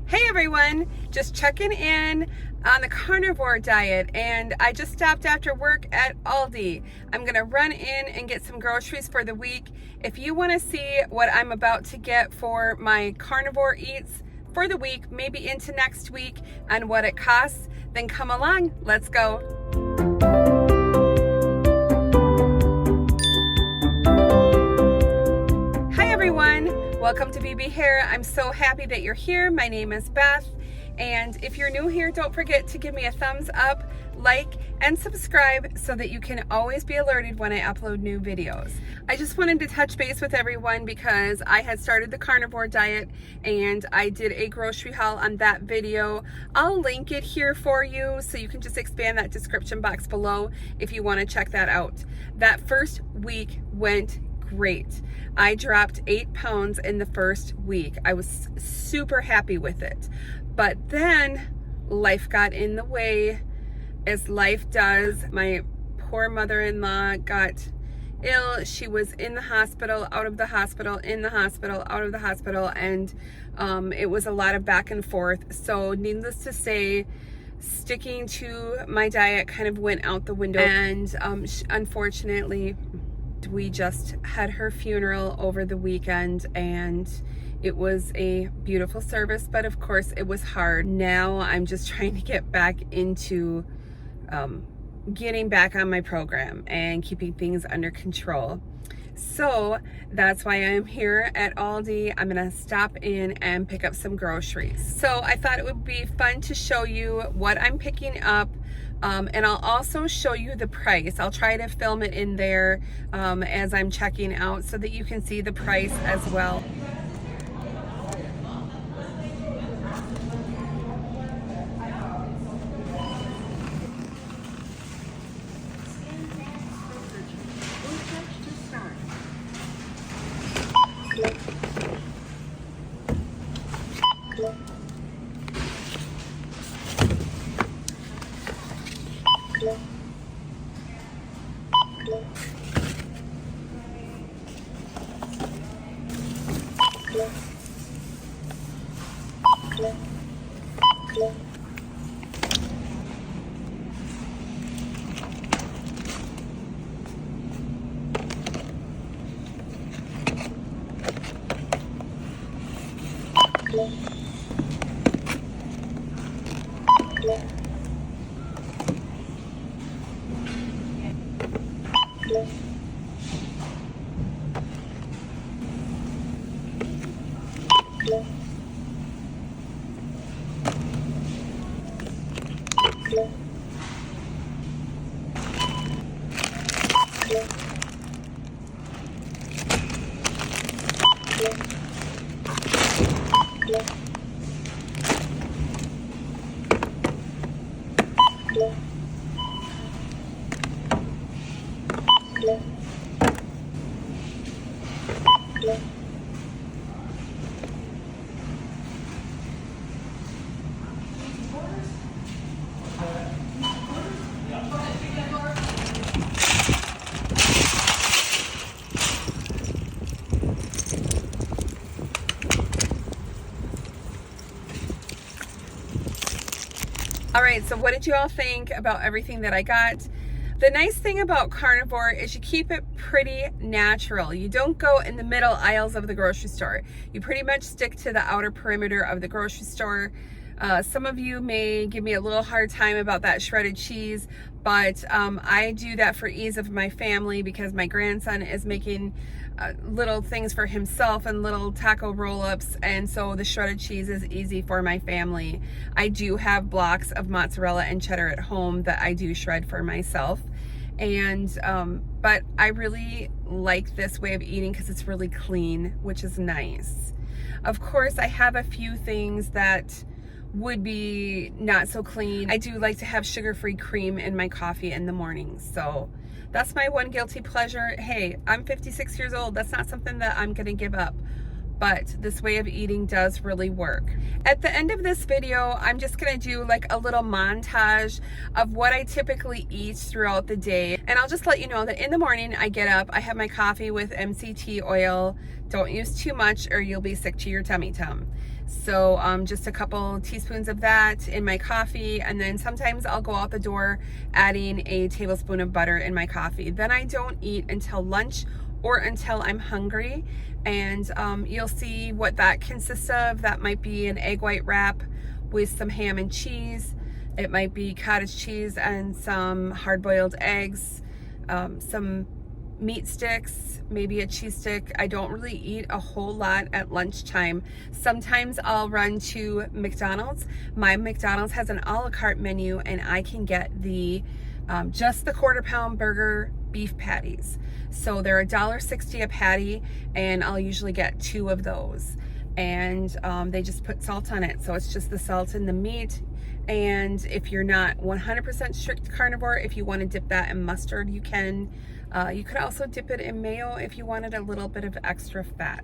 Hey everyone, just checking in on the carnivore diet, and I just stopped after work at Aldi. I'm gonna run in and get some groceries for the week. If you wanna see what I'm about to get for my carnivore eats for the week, maybe into next week, and what it costs, then come along, let's go. Hi everyone, welcome to BB Hair. I'm so happy that you're here. My name is Beth, and if you're new here, don't forget to give me a thumbs up, like, and subscribe so that you can always be alerted when I upload new videos. I just wanted to touch base with everyone because I had started the carnivore diet and I did a grocery haul on that video. I'll link it here for you so you can just expand that description box below if you want to check that out. That first week went great. I dropped 8 pounds in the first week. I was super happy with it. But then life got in the way, as life does. My poor mother-in-law got ill. She was in the hospital, out of the hospital, in the hospital, out of the hospital, and it was a lot of back and forth. So needless to say, sticking to my diet kind of went out the window, and unfortunately, we just had her funeral over the weekend, and it was a beautiful service, but of course it was hard. Now I'm just trying to get back into getting back on my program and keeping things under control. So that's why I'm here at Aldi. I'm gonna stop in and pick up some groceries. So I thought it would be fun to show you what I'm picking up. And I'll also show you the price. I'll try to film it in there as I'm checking out so that you can see the price as well. All right, so what did you all think about everything that I got? The nice thing about carnivore is you keep it pretty natural. You don't go in the middle aisles of the grocery store. You pretty much stick to the outer perimeter of the grocery store. Some of you may give me a little hard time about that shredded cheese, but I do that for ease of my family because my grandson is making little things for himself and little taco roll-ups, and so the shredded cheese is easy for my family. I do have blocks of mozzarella and cheddar at home that I do shred for myself, and but I really like this way of eating because it's really clean, which is nice. Of course, I have a few things that would be not so clean. I do like to have sugar-free cream in my coffee in the morning, so that's my one guilty pleasure. Hey, I'm 56 years old. That's not something that I'm gonna give up, but this way of eating does really work. At the end of this video, I'm just gonna do like a little montage of what I typically eat throughout the day. And I'll just let you know that in the morning I get up, I have my coffee with MCT oil. Don't use too much or you'll be sick to your tummy. So just a couple teaspoons of that in my coffee, and then sometimes I'll go out the door adding a tablespoon of butter in my coffee. Then I don't eat until lunch or until I'm hungry, and you'll see what that consists of. That might be an egg white wrap with some ham and cheese. It might be cottage cheese and some hard-boiled eggs, some meat sticks, maybe a cheese stick. I don't really eat a whole lot at lunchtime. Sometimes I'll run to McDonald's. My McDonald's has an a la carte menu, and I can get the just the quarter-pound burger beef patties. So they're $1.60 a patty, and I'll usually get 2 of those. And they just put salt on it. So it's just the salt and the meat. And if you're not 100% strict carnivore, if you want to dip that in mustard, you can. You could also dip it in mayo if you wanted a little bit of extra fat.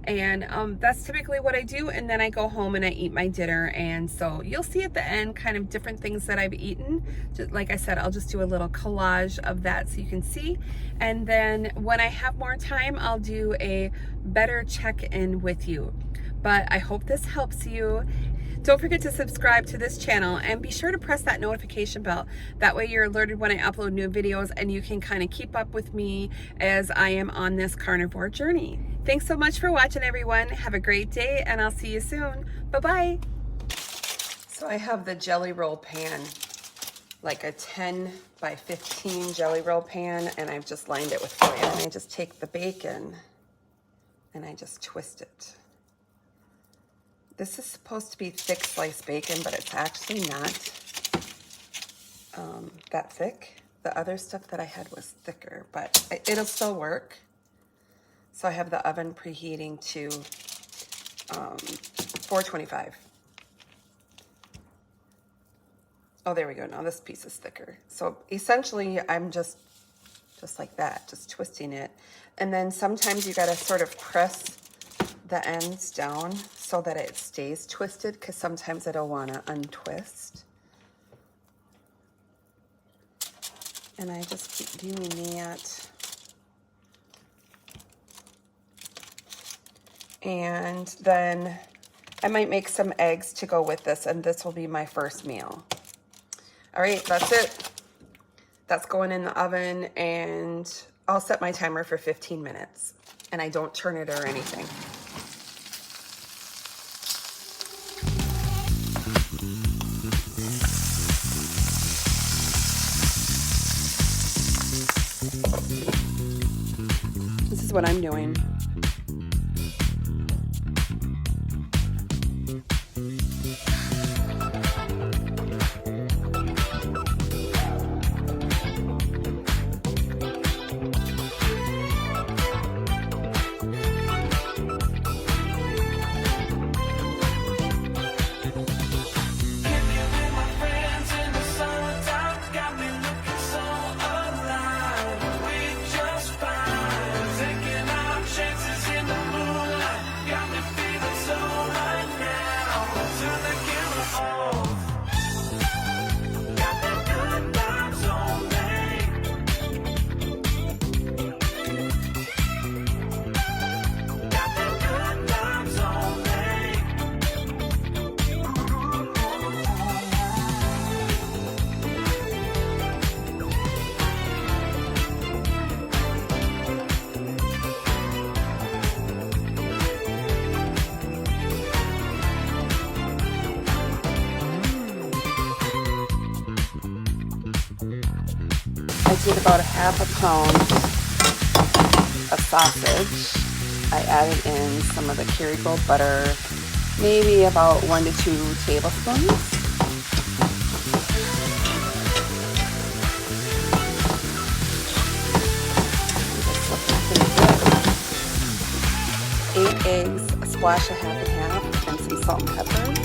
And that's typically what I do. And then I go home and I eat my dinner. And so you'll see at the end kind of different things that I've eaten. Just, like I said, I'll just do a little collage of that so you can see. And then when I have more time, I'll do a better check-in with you. But I hope this helps you. Don't forget to subscribe to this channel, and be sure to press that notification bell. That way you're alerted when I upload new videos, and you can kind of keep up with me as I am on this carnivore journey. Thanks so much for watching, everyone. Have a great day, and I'll see you soon. Bye-bye. So I have the jelly roll pan, like a 10 by 15 jelly roll pan, and I've just lined it with foil. And I just take the bacon and I just twist it. This is supposed to be thick sliced bacon, but it's actually not that thick. The other stuff that I had was thicker, but it'll still work. So I have the oven preheating to 425. Oh, there we go. Now this piece is thicker. So essentially I'm just like that, just twisting it. And then sometimes you got to sort of press the ends down so that it stays twisted, because sometimes it'll want to untwist. And I just keep doing that. And then I might make some eggs to go with this, and this will be my first meal. All right, that's it. That's going in the oven, and I'll set my timer for 15 minutes, and I don't turn it or anything. This is what I'm doing. I did about 1/2 pound of sausage. I added in some of the Kerrygold butter, maybe about 1 to 2 tablespoons. This looking pretty good. 8 eggs, a splash of half and half, and some salt and pepper.